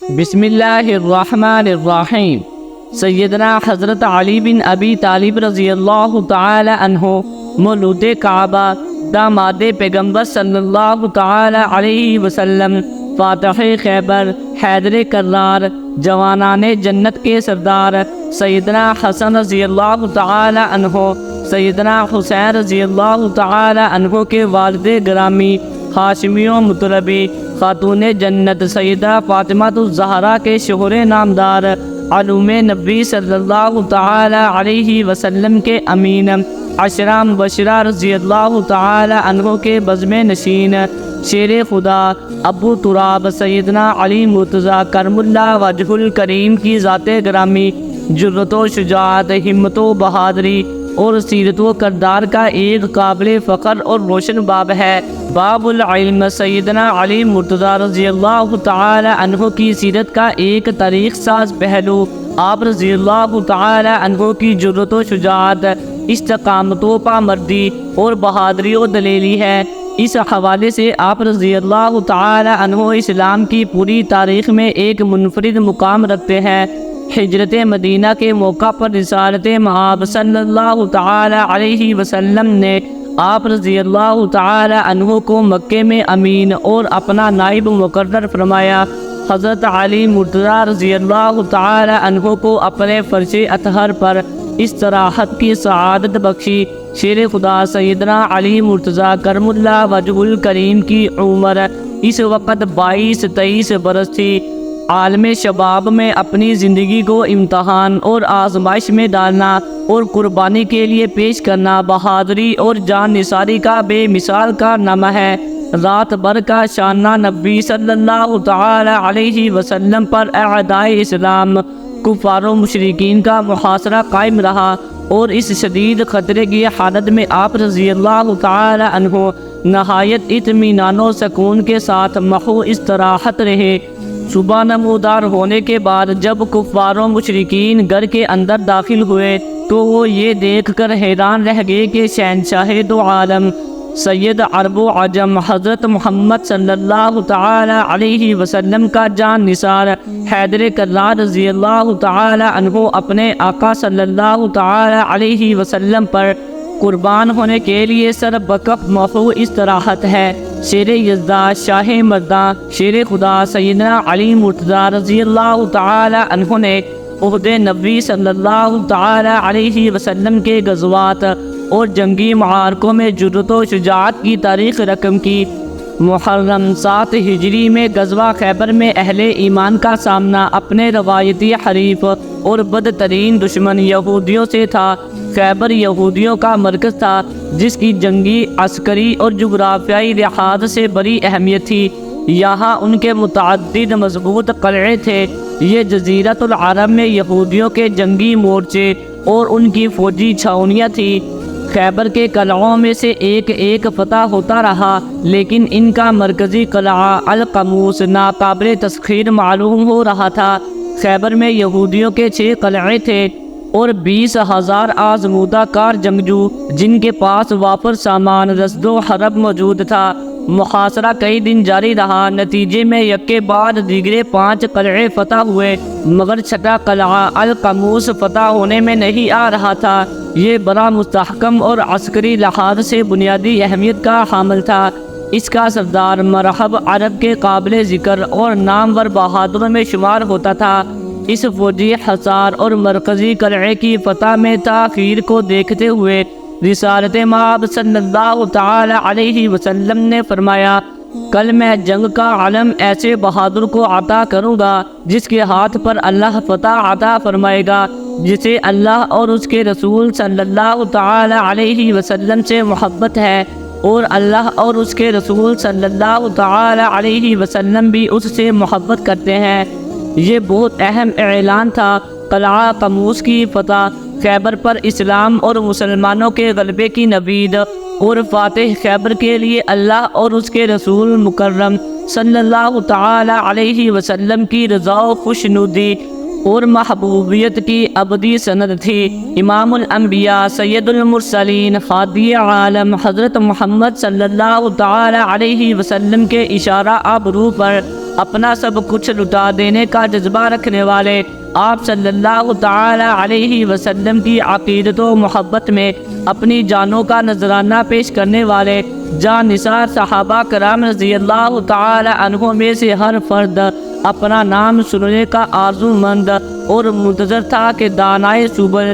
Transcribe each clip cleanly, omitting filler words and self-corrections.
بسم اللہ الرحمن الرحیم۔ سیدنا حضرت علی بن ابی طالب رضی اللہ تعالی عنہ مولود کعبہ، داماد پیغمبر صلی اللہ تعالی علیہ وسلم، فاتح خیبر، حیدر کرار، جوانان جنت کے سردار سیدنا حسن رضی اللہ تعالی عنہ، سیدنا حسین رضی اللہ تعالی عنہ کے والد گرامی، ہاشمی و مطلبی، خاتون جنت سیدہ فاطمہ الزہرا کے شوہر نامدار، علوم نبی صلی اللہ تعالی علیہ وسلم کے امین، عشرہ مبشرہ رضی اللہ تعالی عنہ کے بزم نشین، شیر خدا ابو تراب سیدنا علی مرتضیٰ کرم اللہ وجہ الکریم کی ذات گرامی، جرت و شجاعت، ہمت و بہادری اور سیرت و کردار کا ایک قابل فخر اور روشن باب ہے۔ باب العلم سیدنا علی مرتضیٰ رضی اللہ تعالی عنہ کی سیرت کا ایک تاریخ ساز پہلو، آپ رضی اللہ تعالی عنہ کی جرت و شجاعت، استقامت و پامردی اور بہادری و دلیری ہے۔ اس حوالے سے آپ رضی اللہ تعالی عنہ اسلام کی پوری تاریخ میں ایک منفرد مقام رکھتے ہیں۔ ہجرت مدینہ کے موقع پر رسالت مآب صلی اللہ تعالی علیہ وسلم نے آپ رضی اللہ تعالی عنہ کو مکے میں امین اور اپنا نائب مقرر فرمایا۔ حضرت علی مرتضیٰ رضی اللہ تعالی عنہ کو اپنے فرش اطہر پر استراحت کی سعادت بخشی۔ شیر خدا سیدنا علی مرتضیٰ کرم اللہ وجہ الکریم کی عمر اس وقت 22-23 برس تھی۔ عالم شباب میں اپنی زندگی کو امتحان اور آزمائش میں ڈالنا اور قربانی کے لیے پیش کرنا بہادری اور جان نثاری کا بے مثال کارنامہ ہے۔ رات بھر کا شانہ نبی صلی اللہ تعالی علیہ وسلم پر اعدائے اسلام، کفار و مشرکین کا محاصرہ قائم رہا، اور اس شدید خطرے کی حالت میں آپ رضی اللہ تعالی عنہ نہایت اطمینان و سکون کے ساتھ محو استراحت رہے۔ صبح نمودار ہونے کے بعد جب کفار و مشرکین گھر کے اندر داخل ہوئے تو وہ یہ دیکھ کر حیران رہ گئے کہ شہنشاہ دو عالم سید عرب و عجم حضرت محمد صلی اللہ تعالی علیہ وسلم کا جان نثار حیدر کرار رضی اللہ تعالی عنہ اپنے آقا صلی اللہ تعالی علیہ وسلم پر قربان ہونے کے لیے سر بکف محو استراحت ہے۔ شیر یزدہ شاہ مرداں شیر خدا سیدنا علی مرتضیٰ رضی اللہ تعالی عنہ نے عہد نبی صلی اللہ تعالی علیہ وسلم کے غزوات اور جنگی معارکوں میں جرت و شجاعت کی تاریخ رقم کی۔ محرم 7 ہجری میں غزوہ خیبر میں اہل ایمان کا سامنا اپنے روایتی حریف اور بدترین دشمن یہودیوں سے تھا۔ خیبر یہودیوں کا مرکز تھا جس کی جنگی، عسکری اور جغرافیائی لحاظ سے بڑی اہمیت تھی۔ یہاں ان کے متعدد مضبوط قلعے تھے۔ یہ جزیرۃ العرب میں یہودیوں کے جنگی مورچے اور ان کی فوجی چھاؤنیاں تھیں۔ خیبر کے قلعوں میں سے ایک فتح ہوتا رہا، لیکن ان کا مرکزی قلعہ القموس ناقابل تسخیر معلوم ہو رہا تھا۔ خیبر میں یہودیوں کے 6 قلعے تھے اور 20,000 آزمودہ کار جنگجو جن کے پاس وافر سامان رسد و حرب موجود تھا۔ محاصرہ کئی دن جاری رہا۔ نتیجے میں یک کے بعد دیگرے 5 قلعے فتح ہوئے، مگر چھٹا قلعہ القموس فتح ہونے میں نہیں آ رہا تھا۔ یہ بڑا مستحکم اور عسکری لحاظ سے بنیادی اہمیت کا حامل تھا۔ اس کا سردار مرحب عرب کے قابل ذکر اور نامور بہادروں میں شمار ہوتا تھا۔ اس فوجی حصار اور مرکزی قلعے کی فتح میں تاخیر کو دیکھتے ہوئے رسالت مآب صلی اللہ تعالی علیہ وسلم نے فرمایا، کل میں جنگ کا علم ایسے بہادر کو عطا کروں گا جس کے ہاتھ پر اللہ فتح عطا فرمائے گا، جسے اللہ اور اس کے رسول صلی اللہ تعالی علیہ وسلم سے محبت ہے، اور اللہ اور اس کے رسول صلی اللہ تعالی علیہ وسلم بھی اس سے محبت کرتے ہیں۔ یہ بہت اہم اعلان تھا۔ قلعہ قموس کی فتح خیبر پر اسلام اور مسلمانوں کے غلبے کی نوید اور فاتح خیبر کے لیے اللہ اور اس کے رسول مکرم صلی اللہ تعالی علیہ وسلم کی رضا و خوشنودی اور محبوبیت کی ابدی سند تھی۔ امام الانبیاء سید المرسلین ہادی عالم حضرت محمد صلی اللہ تعالی علیہ وسلم کے اشارہ آبرو پر اپنا سب کچھ لٹا دینے کا جذبہ رکھنے والے، آپ صلی اللہ تعالی علیہ وسلم کی عقیدت و محبت میں اپنی جانوں کا نذرانہ پیش کرنے والے جان نثار صحابہ کرام رضی اللہ تعالی عنہ میں سے ہر فرد اپنا نام سننے کا آرزو مند اور منتظر تھا کہ دانائے سبل،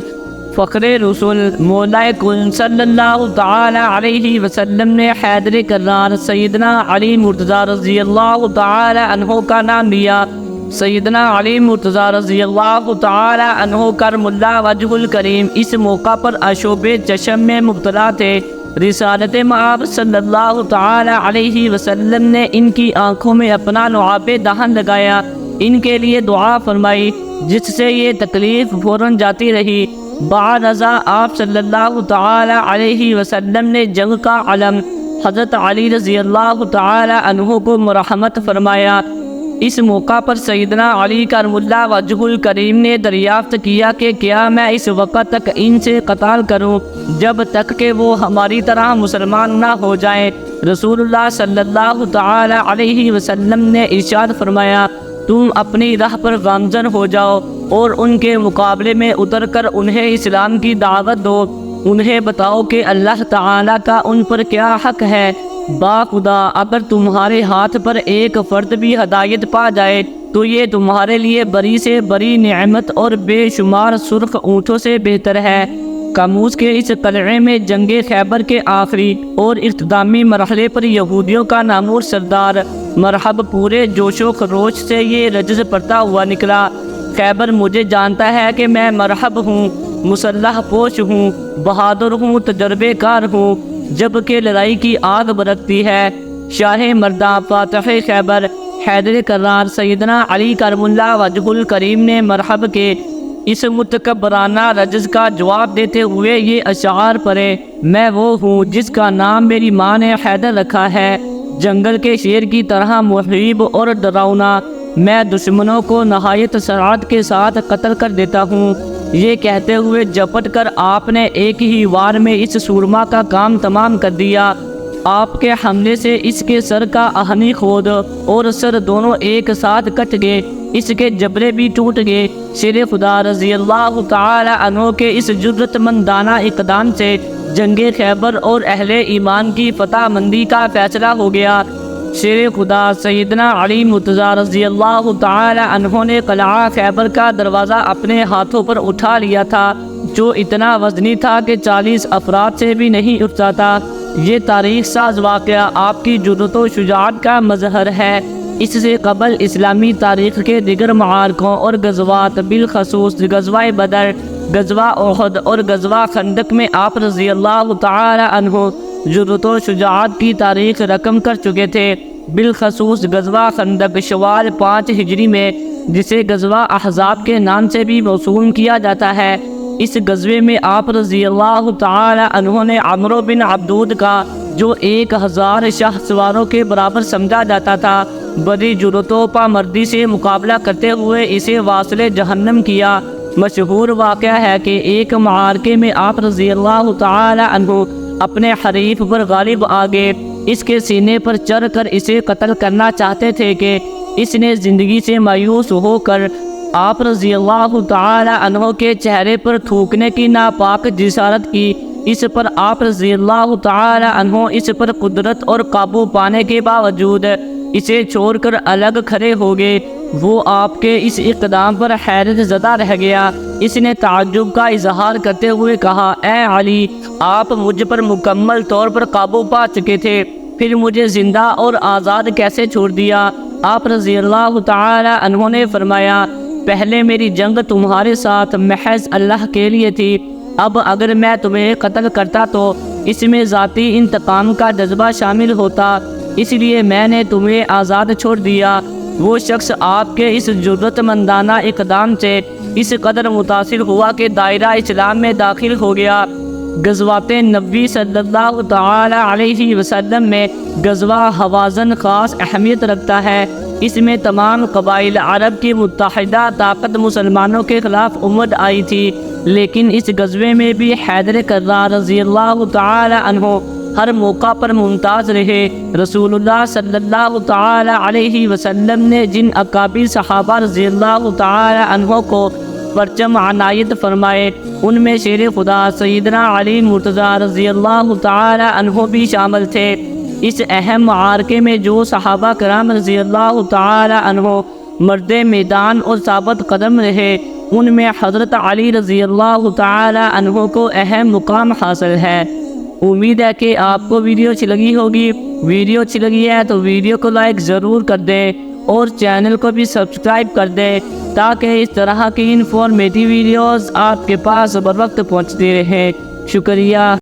فخر رسول، مولا کون صلی اللہ تعالی علیہ وسلم نے حیدر کرار سیدنا علی مرتضیٰ رضی اللہ تعالی عنہ کا نام لیا۔ سیدنا علی مرتضیٰ رضی اللہ تعالی عنہ کرم اللہ وجہ الکریم اس موقع پر اشوب چشم میں مبتلا تھے۔ رسالت مآب صلی اللہ تعالی علیہ وسلم نے ان کی آنکھوں میں اپنا لعاب دہن لگایا، ان کے لیے دعا فرمائی، جس سے یہ تکلیف فوراً جاتی رہی۔ بعد ازاں آپ صلی اللہ تعالی علیہ وسلم نے جنگ کا علم حضرت علی رضی اللہ تعالی عنہ کو مرحمت فرمایا۔ اس موقع پر سیدنا علی کرم اللہ وجہ الکریم نے دریافت کیا کہ کیا میں اس وقت تک ان سے قتال کروں جب تک کہ وہ ہماری طرح مسلمان نہ ہو جائیں؟ رسول اللہ صلی اللہ تعالی علیہ وسلم نے ارشاد فرمایا، تم اپنی راہ پر گامزن ہو جاؤ اور ان کے مقابلے میں اتر کر انہیں اسلام کی دعوت دو، انہیں بتاؤ کہ اللہ تعالیٰ کا ان پر کیا حق ہے۔ با خدا اگر تمہارے ہاتھ پر ایک فرد بھی ہدایت پا جائے تو یہ تمہارے لیے بڑی سے بڑی نعمت اور بے شمار سرخ اونٹوں سے بہتر ہے۔ کاموس کے اس قلعے میں جنگ خیبر کے آخری اور اختتامی مرحلے پر یہودیوں کا نامور سردار مرحب پورے جوش و خروش سے یہ رجز پڑتا ہوا نکلا، خیبر مجھے جانتا ہے کہ میں مرحب ہوں، مسلح پوش ہوں، بہادر ہوں، تجربے کار ہوں، جبکہ لڑائی کی آگ برکتی ہے۔ شاہ مرداں فاتح خیبر حیدر کرار سیدنا علی کرم اللہ وجہ الکریم نے مرحب کے اس متکبرانہ رجز کا جواب دیتے ہوئے یہ اشعار پڑھے، میں وہ ہوں جس کا نام میری ماں نے حیدر رکھا ہے، جنگل کے شیر کی طرح محیب اور ڈراؤنا، میں دشمنوں کو نہایت سرعت کے ساتھ قتل کر دیتا ہوں۔ یہ کہتے ہوئے جپٹ کر آپ نے ایک ہی وار میں اس سورما کا کام تمام کر دیا۔ آپ کے حملے سے اس کے سر کا آہنی خود اور سر دونوں ایک ساتھ کٹ گئے، اس کے جبڑے بھی ٹوٹ گئے۔ شیر خدا رضی اللہ تعالی عنہ کے اس جرأت مندانہ اقدام سے جنگ خیبر اور اہل ایمان کی فتح مندی کا فیصلہ ہو گیا۔ شیر خدا سیدنا علی مرتضیٰ رضی اللہ تعالی عنہ نے قلعہ خیبر کا دروازہ اپنے ہاتھوں پر اٹھا لیا تھا، جو اتنا وزنی تھا کہ 40 افراد سے بھی نہیں اٹھتا تھا۔ یہ تاریخ ساز واقعہ آپ کی جرأت و شجاعت کا مظہر ہے۔ اس سے قبل اسلامی تاریخ کے دیگر معارکوں اور غزوات بالخصوص غزوہ بدر، غزوہ احد اور غزوہ خندق میں آپ رضی اللہ تعالی عنہ جرأت و شجاعت کی تاریخ رقم کر چکے تھے۔ بالخصوص غزوہ خندق شوال 5 ہجری میں، جسے غزوہ احزاب کے نام سے بھی موسوم کیا جاتا ہے، اس غزوے میں آپ رضی اللہ تعالی عنہ نے عمرو بن عبدود کا، جو 1000 شاہ سواروں کے برابر سمجھا جاتا تھا، بڑی جرأت و پامردی سے مقابلہ کرتے ہوئے اسے واصل جہنم کیا۔ مشہور واقعہ ہے کہ ایک معارکے میں آپ رضی اللہ تعالی عنہ اپنے حریف پر غالب آ گئے، اس کے سینے پر چڑھ کر اسے قتل کرنا چاہتے تھے کہ اس نے زندگی سے مایوس ہو کر آپ رضی اللہ تعالی عنہ کے چہرے پر تھوکنے کی ناپاک جسارت کی۔ اس پر آپ رضی اللہ تعالی عنہ اس پر قدرت اور قابو پانے کے باوجود اسے چھوڑ کر الگ کھڑے ہو گئے۔ وہ آپ کے اس اقدام پر حیرت زدہ رہ گیا۔ اس نے تعجب کا اظہار کرتے ہوئے کہا، اے علی، آپ مجھ پر مکمل طور پر قابو پا چکے تھے، پھر مجھے زندہ اور آزاد کیسے چھوڑ دیا؟ آپ رضی اللہ تعالی عنہ نے فرمایا، پہلے میری جنگ تمہارے ساتھ محض اللہ کے لیے تھی، اب اگر میں تمہیں قتل کرتا تو اس میں ذاتی انتقام کا جذبہ شامل ہوتا، اس لیے میں نے تمہیں آزاد چھوڑ دیا۔ وہ شخص آپ کے اس جرأت مندانہ اقدام سے اس قدر متاثر ہوا کہ دائرہ اسلام میں داخل ہو گیا۔ غزوات نبوی صلی اللہ تعالی علیہ وسلم میں غزوہ حوازن خاص اہمیت رکھتا ہے۔ اس میں تمام قبائل عرب کی متحدہ طاقت مسلمانوں کے خلاف امد آئی تھی، لیکن اس غزوے میں بھی حیدر کرار رضی اللہ تعالی عنہ ہر موقع پر ممتاز رہے۔ رسول اللہ صلی اللہ تعالی علیہ وسلم نے جن اکابر صحابہ رضی اللہ تعالی عنہ کو پرچم عنایت فرمائے ان میں شیر خدا سیدنا علی مرتضیٰ رضی اللہ تعالی عنہ بھی شامل تھے۔ اس اہم معرکے میں جو صحابہ کرام رضی اللہ تعالی عنہ مرد میدان اور ثابت قدم رہے ان میں حضرت علی رضی اللہ تعالی عنہ کو اہم مقام حاصل ہے۔ امید ہے کہ آپ کو ویڈیو اچھی لگی ہوگی۔ ویڈیو اچھی لگی ہے تو ویڈیو کو لائک ضرور کر دیں اور چینل کو بھی سبسکرائب کر دیں تاکہ اس طرح کی انفارمیٹیو ویڈیوز آپ کے پاس بر وقت پہنچتی رہیں۔ شکریہ۔